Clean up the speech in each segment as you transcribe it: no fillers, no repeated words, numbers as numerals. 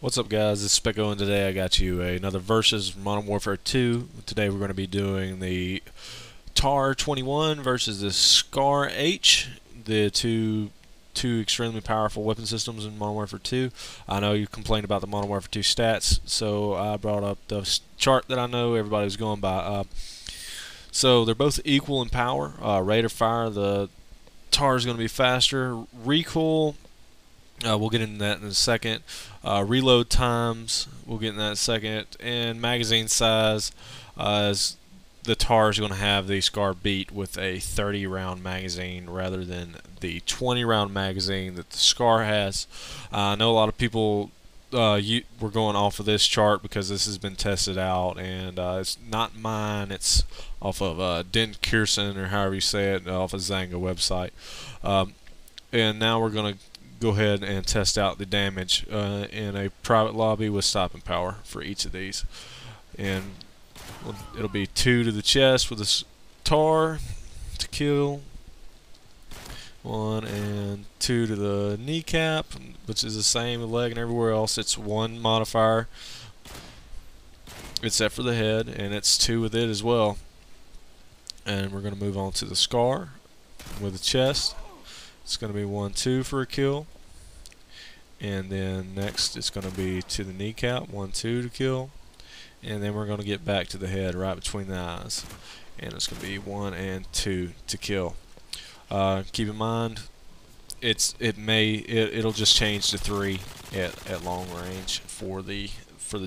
What's up, guys? It's Specko, and today I got you another versus Modern Warfare 2. Today we're going to be doing the Tar-21 versus the Scar H, the two extremely powerful weapon systems in Modern Warfare 2. I know you complained about the Modern Warfare 2 stats, so I brought up the chart that I know everybody was going by. So they're both equal in power. Rate of fire, the Tar is going to be faster. Recoil, we'll get into that in a second. Reload times, we'll get into that in a second. And magazine size, as the Tar is going to have the Scar beat with a 30 round magazine rather than the 20 round magazine that the Scar has. I know a lot of people we're going off of this chart because this has been tested out, and it's not mine. It's off of Den Kierson, or however you say it, off of Zanga website. And now we're going to go ahead and test out the damage in a private lobby with stopping power for each of these. And it'll be 2 to the chest with a Tar to kill, 1 and 2 to the kneecap, which is the same with leg and everywhere else. It's 1 modifier except for the head, and it's 2 with it as well. And we're going to move on to the Scar with the chest. It's going to be 1-2 for a kill. And then next it's going to be to the kneecap, 1-2 to kill. And then we're going to get back to the head right between the eyes. And it's going to be 1 and 2 to kill. Keep in mind, it'll just change to 3 at long range for the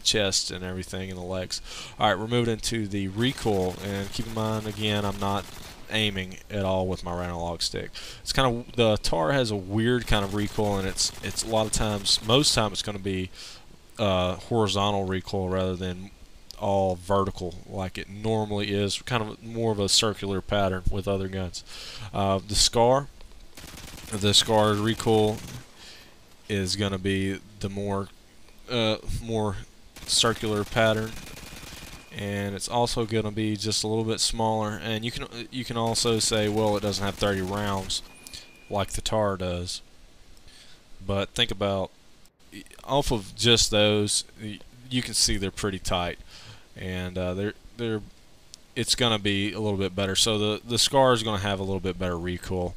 chest and everything and the legs. Alright, we're moving into the recoil, and keep in mind again, I'm not aiming at all with my analog stick. It's kind of, the Tar has a weird kind of recoil, and it's a lot of times, most time it's going to be horizontal recoil rather than all vertical like it normally is, kind of more of a circular pattern with other guns. The Scar recoil is going to be the more circular pattern, and it's also going to be just a little bit smaller. And you can also say, well, it doesn't have 30 rounds like the Tar does, but think about, off of just those, you can see they're pretty tight, and it's going to be a little bit better. So the Scar is going to have a little bit better recoil.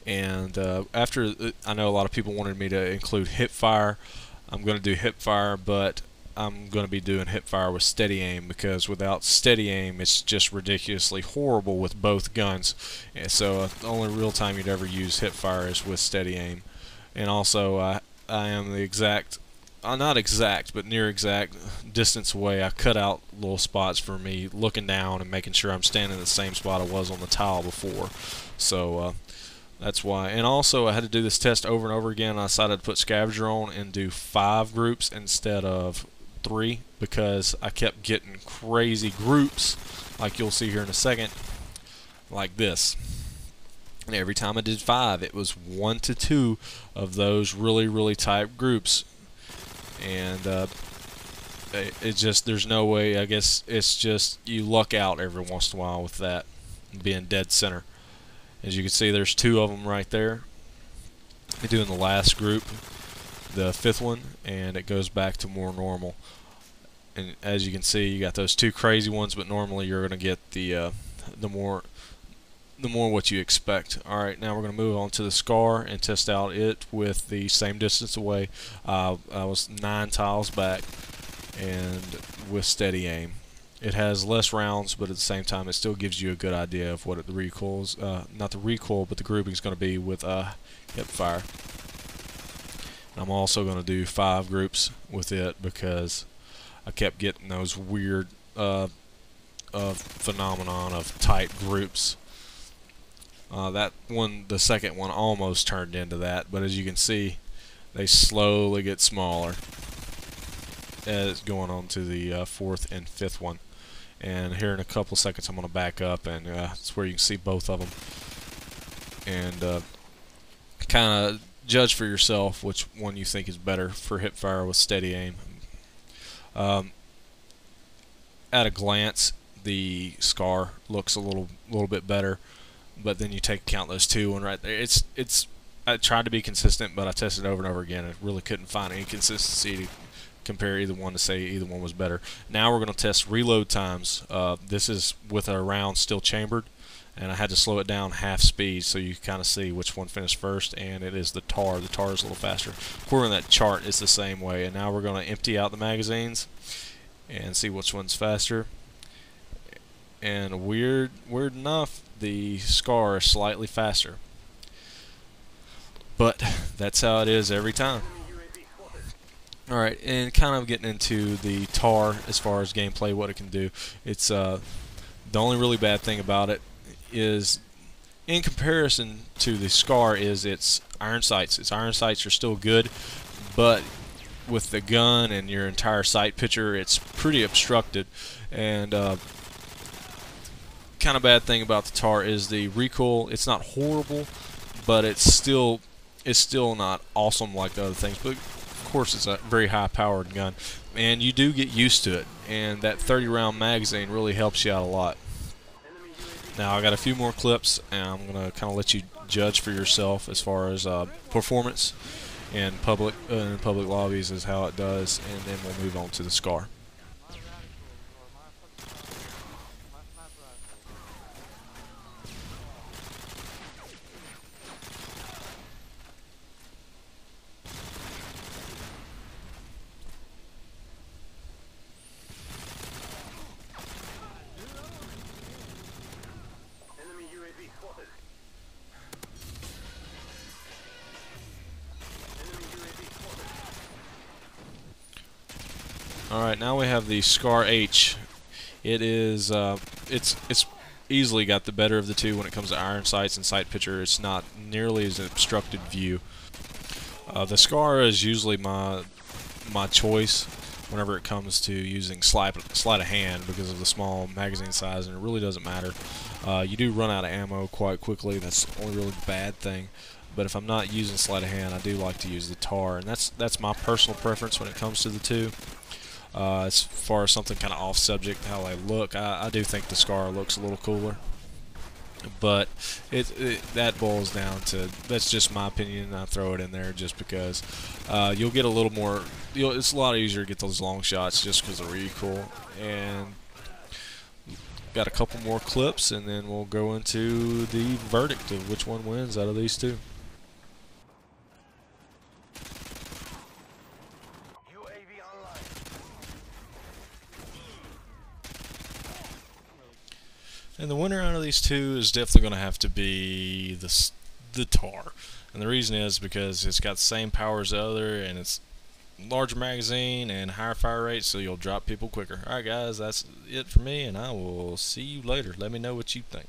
And I know a lot of people wanted me to include Hipfire. I'm going to do Hipfire, but I'm going to be doing Hipfire with steady aim, because without steady aim it's just ridiculously horrible with both guns. And so the only real time you'd ever use Hipfire is with steady aim. And also I am the exact, not exact, but near exact distance away. I cut out little spots for me looking down and making sure I'm standing in the same spot I was on the tile before. So that's why. And also I had to do this test over and over again. I decided to put Scavenger on and do 5 groups instead of 3, because I kept getting crazy groups like you'll see here in a second, like this. And every time I did 5, it was 1 to 2 of those really tight groups. And it just, there's no way. I guess it's just you luck out every once in a while with that being dead center. As you can see, there's 2 of them right there. We're doing the last group, the 5th one, and it goes back to more normal. And as you can see, you got those 2 crazy ones, but normally you're going to get the more what you expect. Alright, now we're going to move on to the Scar and test out it with the same distance away. I was 9 tiles back, and with steady aim. It has less rounds, but at the same time it still gives you a good idea of what the recoils, not the recoil, but the grouping is going to be with Hipfire. I'm also going to do 5 groups with it, because I kept getting those weird phenomenon of tight groups. That one, the second one, almost turned into that, but as you can see, they slowly get smaller as going on to the 4th and 5th one. And here in a couple seconds I'm going to back up, and that's where you can see both of them, and kind of judge for yourself which one you think is better for Hipfire with steady aim. At a glance, the Scar looks a little bit better, but then you take account those 2, and right there, it's I tried to be consistent, but I tested over and over again and really couldn't find any consistency to compare either one to say either one was better. Now we're going to test reload times. This is with a round still chambered, and I had to slow it down half speed so you kind of see which one finished first, and it is the Tar. The Tar is a little faster. According to that chart, it's the same way. And now we're going to empty out the magazines and see which one's faster. And weird enough, the Scar is slightly faster. But that's how it is every time. Alright, and kind of getting into the Tar as far as gameplay, what it can do. It's the only really bad thing about it is, in comparison to the Scar, is its iron sights. Its iron sights are still good, but with the gun and your entire sight picture, it's pretty obstructed. And kind of bad thing about the Tar is the recoil. It's not horrible, but it's still not awesome like the other things. But of course, it's a very high-powered gun, and you do get used to it. And that 30-round magazine really helps you out a lot. Now I got a few more clips, and I'm gonna kind of let you judge for yourself as far as performance in public lobbies is how it does, and then we'll move on to the Scar. Alright, now we have the Scar H. It is it's easily got the better of the two when it comes to iron sights and sight picture. It's not nearly as an obstructed view. The Scar is usually my choice whenever it comes to using sleight of hand because of the small magazine size, and it really doesn't matter. You do run out of ammo quite quickly. That's the only really bad thing. But if I'm not using sleight of hand, I do like to use the Tar, and that's my personal preference when it comes to the two. As far as something kind of off subject, how they look, I do think the Scar looks a little cooler. But that boils down to, that's just my opinion, and I throw it in there just because you'll get a little more, it's a lot easier to get those long shots just because of the recoil. And got a couple more clips, and then we'll go into the verdict of which one wins out of these two. And the winner out of these two is definitely going to have to be the Tar. And the reason is because it's got the same power as the other, and it's larger magazine and higher fire rate, so you'll drop people quicker. Alright guys, that's it for me, and I will see you later. Let me know what you think.